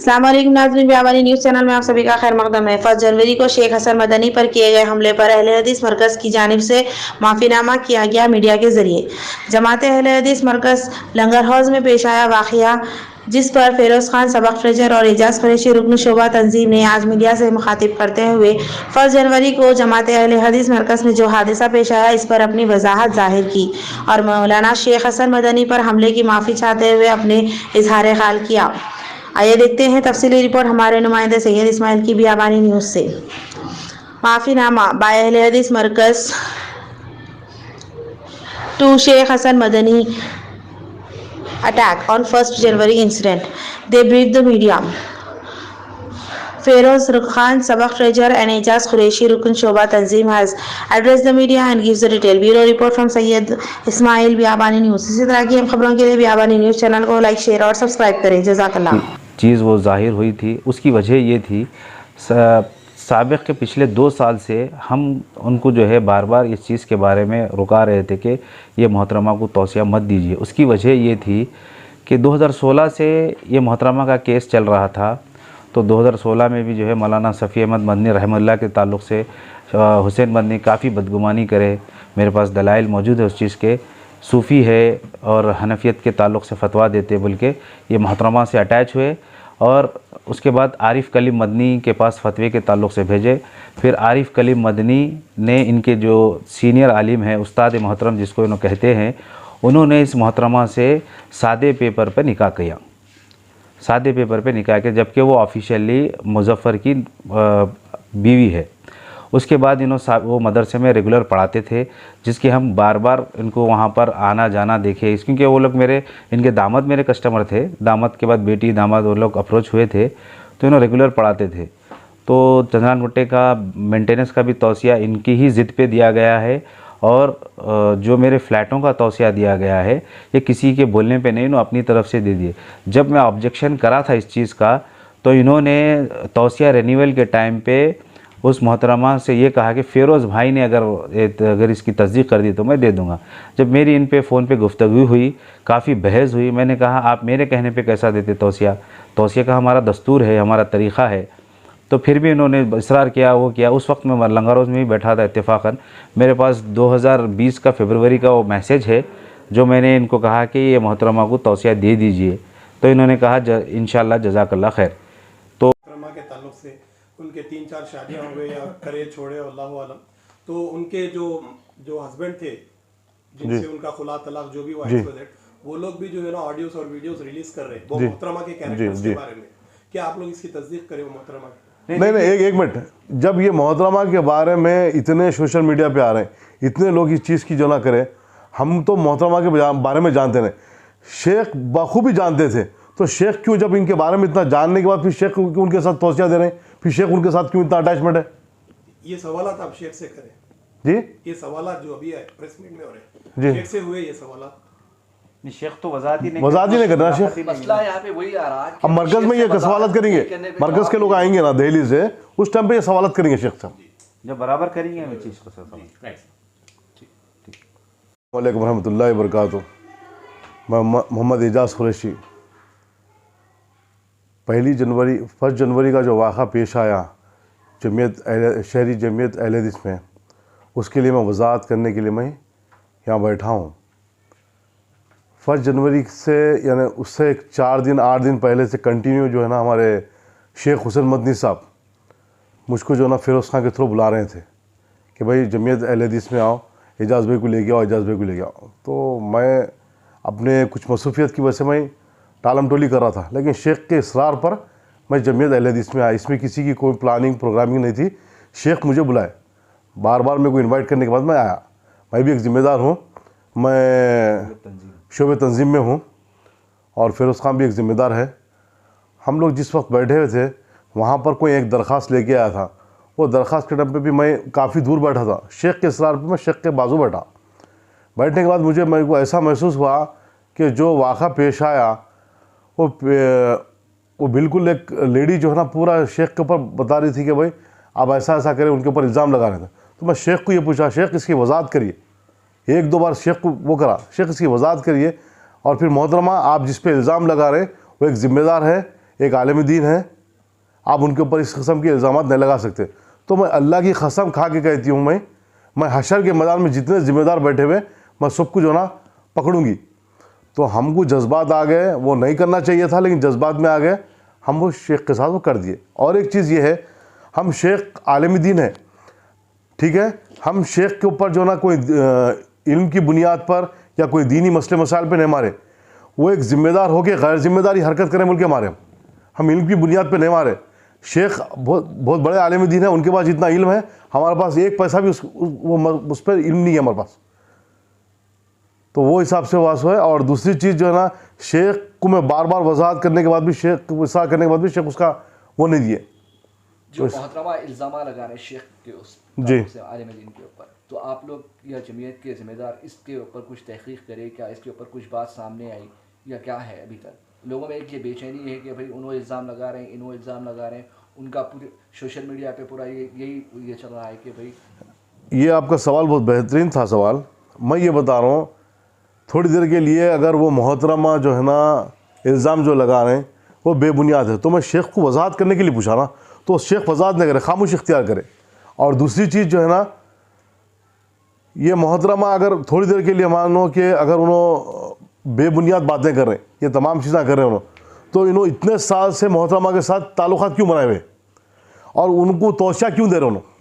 अस्सलाम वालेकुम नाज़रीन, व्यापारी न्यूज़ चैनल में आप सभी का खैर मकदम है। 1 जनवरी को शेख हसन मदनी पर किए गए हमले पर अहले हदीस मरकज़ की जानिब से माफ़ीनामा किया गया मीडिया के जरिए। जमात अहले हदीस मरकज़ लंगर हौज में पेश आया वाक़या, जिस पर फिरोज़ खान सबक फ्रेजर और एजाज कुरैशी रुकन शोबा तंजीम ने आज मीडिया से मुखातिब करते हुए 1 जनवरी को जमात अहले हदीस मरकज़ में जो हादसा पेश आया इस पर अपनी वजाहत जाहिर की और मौलाना शेख हसन मदनी पर हमले की माफ़ी चाहते हुए अपने इजहार ख्याल किया। आइए देखते हैं तफसीली रिपोर्ट हमारे नुमाइंदे सैयद इस्माइल की बियाबानी न्यूज़ से। माफ़ीनामा bye Ahle Hadees Markaz to Sheikh Hasan Madani attack on 1st January incident. They briefed the media. Feroz Khan, Sabak Treasure and Ejaz Qureshi Rukun Shoba Tanzim has addressed the media and gives the detail. Bureau report from Sayyid Ismail Biyabani news. इसी तरह की हम खबरों के लिए Biyabani news channel को like share और subscribe करें। जज़ाकल्लाह। चीज़ वो ज़ाहिर हुई थी, उसकी वजह ये थी साबिक़ के पिछले 2 साल से हम उनको जो है बार बार इस चीज़ के बारे में रुका रहे थे कि ये मोहतरमा को तौसिया मत दीजिए। उसकी वजह ये थी कि 2016 से ये मोहतरमा का केस चल रहा था, तो 2016 में भी जो है मौलाना सफ़ी अहमद मदनी रहमतुल्लाह के ताल्लुक़ से हुसैन मदनी काफ़ी बदगुमानी करे। मेरे पास दलाइल मौजूद है उस चीज़ के। सूफ़ी है और हनफियत के ताल्लुक़ से फ़तवा देते बल्कि ये मोहतरमा से अटैच हुए और उसके बाद आरिफ़ कलीम मदनी के पास फतवे के ताल्लुक़ से भेजे। फिर आरिफ़ कलीम मदनी ने इनके जो सीनियर आलिम हैं, उस्ताद मोहतरम जिसको इन्होंने कहते हैं, उन्होंने इस मोहतरमा से सादे पेपर पर निकाह किया। सादे पेपर पे निकाह किया, जबकि वो ऑफिशियली मुज़फ़्फ़र की बीवी है। उसके बाद वो मदरसे में रेगुलर पढ़ाते थे, जिसके हम बार बार इनको वहाँ पर आना जाना देखे, क्योंकि वो लोग इनके दामाद मेरे कस्टमर थे। दामाद के बाद बेटी दामाद वो लोग अप्रोच हुए थे, तो इन्होंने रेगुलर पढ़ाते थे। तो चंद्रान भुट्टे का मेंटेनेंस का भी तौसिया इनकी ही ज़िद पे दिया गया है और जो मेरे फ़्लैटों का तौसिया दिया गया है ये किसी के बोलने पे नहीं, इन्होंने अपनी तरफ से दे दिए। जब मैं ऑब्जेक्शन करा था इस चीज़ का, तो इन्होंने तौसिया रिन्यूअल के टाइम पे उस मोहतरमा से ये कहा कि फ़िरोज़ भाई ने अगर इसकी तस्दीक कर दी तो मैं दे दूँगा। जब मेरी इन पे फ़ोन पे गुफ्तगू हुई, काफ़ी बहस हुई, मैंने कहा आप मेरे कहने पे कैसा देते तौसिया का हमारा दस्तूर है, हमारा तरीक़ा है। तो फिर भी इन्होंने इसरार किया, वो किया। उस वक्त मैं लंगर हौज़ में ही बैठा था इत्तेफ़ाक़न। मेरे पास 2020 का फरवरी का वो मैसेज है जो मैंने इनको कहा कि ये मोहतरमा को तौसिया दे दीजिए, तो इन्होंने कहा इंशाअल्लाह जज़ाकल्लाह खैर। तो के ताल्लुक़ से उनके 3-4 शादियाँ हो गई या करे छोड़े अल्लाहु आलम, तो उनके जो हस्बैंड थे जिनसे उनका खुला तलाक जो भी वो लोग भी जो है ना ऑडियोस और वीडियोस रिलीज कर रहे हैं वो मोहतरमा के कैरेक्टर्स के बारे में। क्या आप लोग इसकी तस्दीक करें वो मोहतरमा की? नहीं, एक मिनट। जब ये मोहतरमा के बारे में इतने सोशल मीडिया पे आ रहे हैं, इतने लोग इस चीज़ की जो ना करें, हम तो मोहतरमा के बारे में जानते नहीं, शेख बखूबी जानते थे। तो शेख क्यों जब इनके बारे में इतना जानने के बाद फिर शेख क्यों उनके साथ तौसिया दे रहे हैं, फिर शेख उनके साथ क्यों इतना अटैचमेंट है? ये सवालात आप शेख से करें जी। ये सवालात जो अभी है प्रेस मीट में हो रहे हैं शेख से हुए ये सवालात। शेख तो वज़ाहत ही नहीं करना। शेख मसला यहाँ पे वही आ रहा है। अब मरकज़ में ये सवालत करेंगे, मरकज़ के लोग आएंगे ना दिल्ली से, उस टाइम पे ये सवालत करेंगे शेख साहब, जब बराबर करेंगे मैं चीज़ को। वालेकुम रहमतुल्लाहि व बरकातुहू। मैं मोहम्मद एजाज कुरैशी। 1 जनवरी का जो वाक़ा पेश आया शहरी जमीयत अहले हदीस में, उसके लिए मैं वज़ाहत करने के लिए मैं यहाँ बैठा हूँ। 1 जनवरी से यानी उससे 8 दिन पहले से कंटिन्यू जो है ना हमारे शेख हुसैन मदनी साहब मुझको जो ना फिरोज़ खान के थ्रू बुला रहे थे कि भाई जमीयत अहले हदीस में आओ, एजाज़ भाई को लेके आओ, एजाज़ भाई को लेके आओ। तो मैं अपने कुछ मसरूफियत की वजह से मैं टालम टोली कर रहा था, लेकिन शेख के इसरार पर मैं जमीयत अहले हदीस में आया। इसमें किसी की कोई प्लानिंग प्रोग्रामिंग नहीं थी। शेख मुझे बुलाए, बार बार मेरे को इन्वाइट करने के बाद मैं आया। मैं भी एक ज़िम्मेदार हूँ, मैं शोबे तंजीम में हूँ और फिरोज़ खान भी एक ज़िम्मेदार है। हम लोग जिस वक्त बैठे हुए थे वहाँ पर कोई एक दरख्वास्त लेके आया था। वो दरख्वास्त के टाइम पे भी मैं काफ़ी दूर बैठा था। शेख के इसरार पर मैं शेख के बाजू बैठा। बैठने के बाद मेरे को ऐसा महसूस हुआ कि जो वाक़ा पेश आया वो बिल्कुल एक लेडी जो है ना पूरा शेख के ऊपर बता रही थी कि भाई आप ऐसा ऐसा करें, उनके ऊपर इल्ज़ाम लगा रहे थे। तो मैं शेख को ये पूछा, शेख इसकी वजाहत करिए। 1-2 बार शेख को वो करा, शेख इसकी वजाहत करिए और फिर मोहतरमा आप जिस पे इल्ज़ाम लगा रहे हैं वो एक ज़िम्मेदार है, एक आलिम दीन है, आप उनके ऊपर इस किस्म के इल्ज़ाम नहीं लगा सकते। तो मैं अल्लाह की कसम खा के कहती हूँ, मैं हशर के मैदान में जितने ज़िम्मेदार बैठे हुए मैं सबको जो ना पकड़ूंगी। तो हमको जज्बात आ गए, वो नहीं करना चाहिए था, लेकिन जज्बात में आ गए, हम वो शेख के साथ वो कर दिए। और एक चीज़ ये है, हम शेख आलिम दीन है, ठीक है, हम शेख के ऊपर जो ना कोई इल्म की बुनियाद पर या कोई दीनी मसले मसाइल पे नहीं मारे। वो एक ज़िम्मेदार हो के गैर जिम्मेदारी हरकत करें बोल के मारे, हम इल्म की बुनियाद पे नहीं मारे। शेख बहुत बड़े आलिम दीन है, उनके पास जितना इल्म है हमारे पास एक पैसा भी उस पर इल्म नहीं है हमारे पास। तो वो हिसाब से वास हुआ है। और दूसरी चीज़ जो है ना, शेख को मैं बार बार वजाहत करने के बाद भी, शेख को इशारा करने के बाद भी शेख उसका वो नहीं दिए। जो मोहतरमा इल्ज़ाम लगा रहे शेख के उस जी आलिम दीन के ऊपर, तो आप लोग या जमीयत के ज़िम्मेदार इसके ऊपर कुछ तहकीक करें, क्या इसके ऊपर कुछ बात सामने आई या क्या है? अभी तक लोगों में एक ये बेचैनी है कि भाई उन्होंने इल्ज़ाम लगा रहे हैं, इन्होंने इल्ज़ाम लगा रहे हैं, उनका पूरे सोशल मीडिया पे पूरा ये चल रहा है कि भाई। ये आपका सवाल बहुत बेहतरीन था सवाल। मैं ये बता रहा हूँ, थोड़ी देर के लिए अगर वो मोहतरमा जो है ना इल्ज़ाम जो लगा रहे हैं वो बेबुनियाद है, तो मैं शेख को वजाहत करने के लिए पूछा ना, तो शेख वजाहत नहीं करे, खामोश इख्तियार करे। और दूसरी चीज़ जो है ना, ये मोहतरमा अगर थोड़ी देर के लिए मानो कि अगर उन्होंने बेबुनियाद बातें कर रहे हैं, ये तमाम चीज़ें कर रहे हैं उन्होंने, तो इन्होंने इतने साल से मोहतरमा के साथ ताल्लुकात क्यों बनाए हुए और उनको तोशिया क्यों दे रहे उन्होंने?